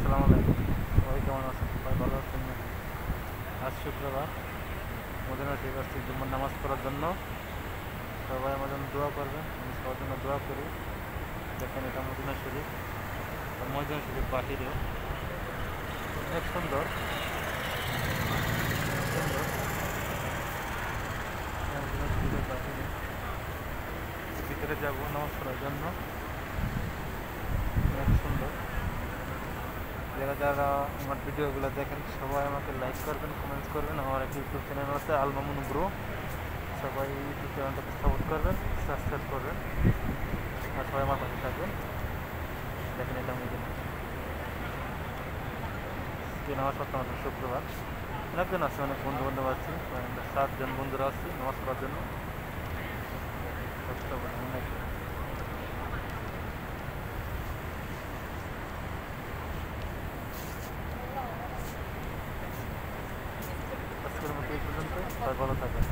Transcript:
আসসালামু আলাইকুম। সবাই কেমন আছেন? সবাই ভালো আছেন না? আজ শুক্রবার, মদিনা শরীফ আসছি জুম্মার নামাজ পড়ার জন্য। সবাই আমার জন্য দোয়া করবেন, আমি সবার জন্য দোয়া করি। দেখেন এটা মদিনা শরীফ, আর মদিনা শরীফ বাহিরে অনেক সুন্দর সুন্দর। মদিনা শরীফের বাহিরে ভিতরে যাবো নামাজ পড়ার জন্য, অনেক সুন্দর। যারা যারা আমার ভিডিওগুলো দেখেন সবাই আমাকে লাইক করবেন, কমেন্টস করবেন। আমার একটা ইউটিউব চ্যানেল আছে আল মামুন ব্রো, সবাই ইউটিউব চ্যানেলটাকে সাপোর্ট করবেন, সাবস্ক্রাইব করবেন, আর সবাই আমার পাশে থাকবেন। দেখেন এটা মদিনা যে নামাজ পড়তাম আসলে শুক্রবার। অনেকজন আছে, অনেক বন্ধু বান্ধব আছে, আমরা 7 জন বন্ধুরা আছি নামাজ পড়ার জন্য। অনেক আজকের মতো এই পর্যন্ত, সবাই ভালো থাকবেন।